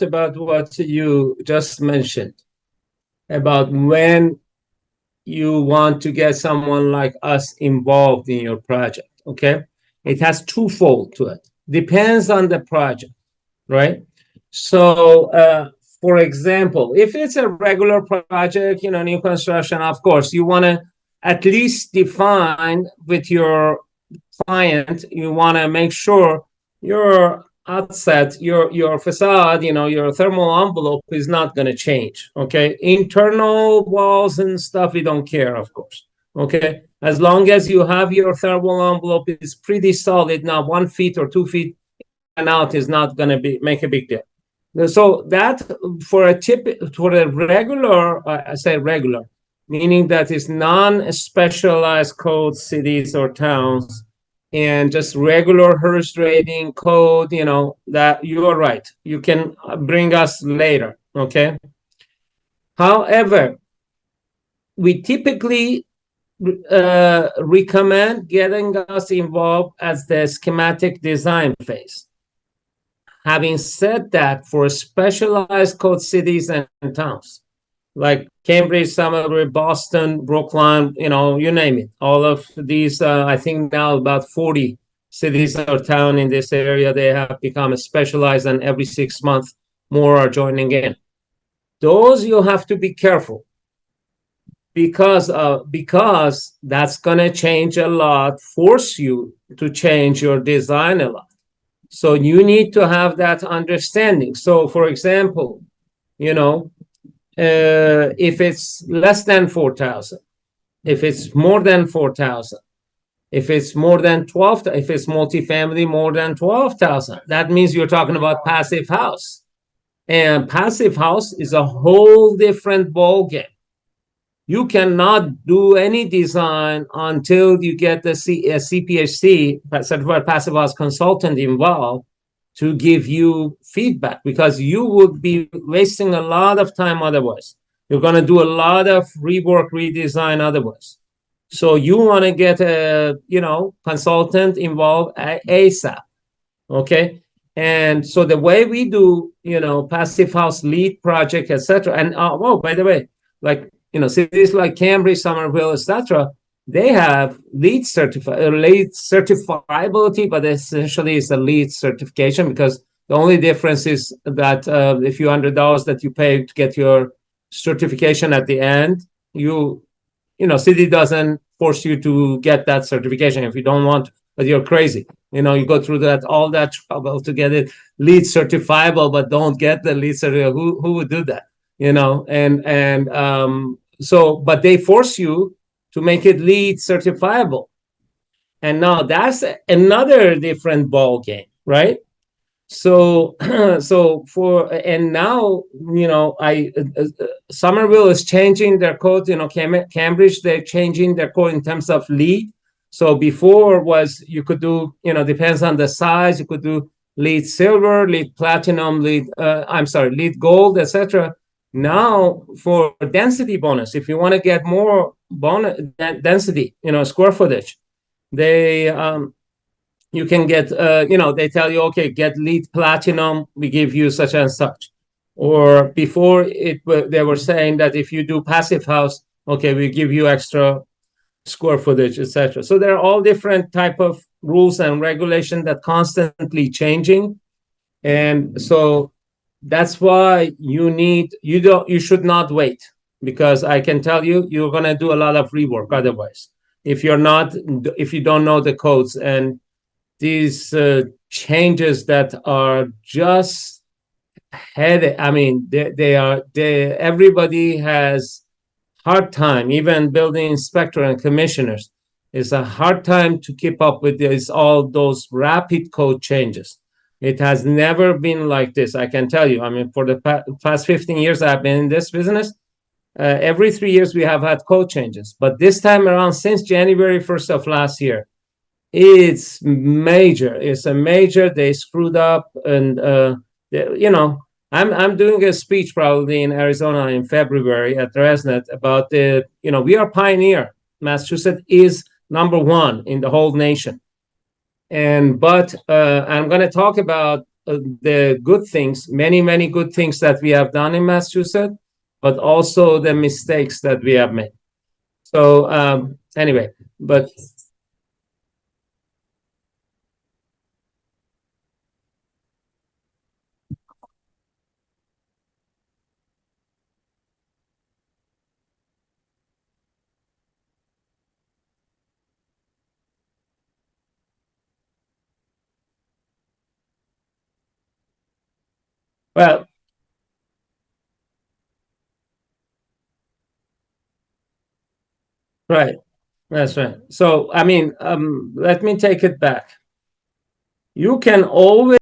about what you just mentioned about when you want to get someone like us involved in your project. Okay. It has twofold to it. Depends on the project, right? So, for example, if it's a regular project, new construction, of course, you want to at least define with your client, you want to make sure your outset, your facade, your thermal envelope is not going to change. Okay. Internal walls and stuff, we don't care, of course. Okay. As long as you have your thermal envelope is pretty solid, now 1 feet or 2 feet and out is not going to make a big deal. So that for a regular, I say regular, meaning that it's non-specialized code cities or towns, and just regular HERS rating code, that you are right. You can bring us later, okay? However, we typically recommend getting us involved as the schematic design phase. Having said that, for specialized code cities and towns, like Cambridge, Somerville, Boston, Brookline, you name it. All of these, I think now about 40 cities or town in this area, they have become specialized, and every 6 months more are joining in. Those you have to be careful because that's going to change a lot, force you to change your design a lot. So you need to have that understanding. So, for example, if it's less than 4,000, if it's more than 4,000, if it's more than 12, if it's multifamily more than 12,000, that means you're talking about passive house. And passive house is a whole different ballgame. You cannot do any design until you get the CPHC, Certified Passive House Consultant, involved to give you feedback, because you would be wasting a lot of time otherwise. You're going to do a lot of rework, redesign otherwise. So you want to get a, consultant involved ASAP. Okay. And so the way we do, passive house lead project, etc. And by the way, like, cities like Cambridge, Somerville, etc., they have lead certifiability, but essentially it's a lead certification, because the only difference is that a few $100 that you pay to get your certification at the end, city doesn't force you to get that certification if you don't want to, but you're crazy. You go through all that trouble to get it lead certifiable, but don't get the lead certifiable. Who would do that? So, but they force you to make it lead certifiable. And now that's another different ball game, right? So, and now, Somerville is changing their code, Cambridge, they're changing their code in terms of lead. So before was, you could do, depends on the size, you could do lead silver, lead platinum, lead gold, etc. Now for density bonus, if you want to get more bonus density, square footage, they you can get they tell you, okay, get lead platinum, we give you such and such. Or before they were saying that if you do passive house, okay, we give you extra square footage, etc. So there are all different type of rules and regulation that constantly changing, and so that's why you should not wait, because I can tell you, you're going to do a lot of rework otherwise if you don't know the codes. And these changes that are just everybody has hard time, even building inspector and commissioners. It's a hard time to keep up with all those rapid code changes. It has never been like this, I can tell you. For the past 15 years I've been in this business, every 3 years we have had code changes. But this time around, since January 1st of last year, it's major. It's a major. They screwed up, and I'm doing a speech probably in Arizona in February at ResNet about we are pioneer. Massachusetts is #1 in the whole nation. But I'm going to talk about the good things, many good things that we have done in Massachusetts, but also the mistakes that we have made. So anyway, but well, right, that's right. So I mean, let me take it back. You can always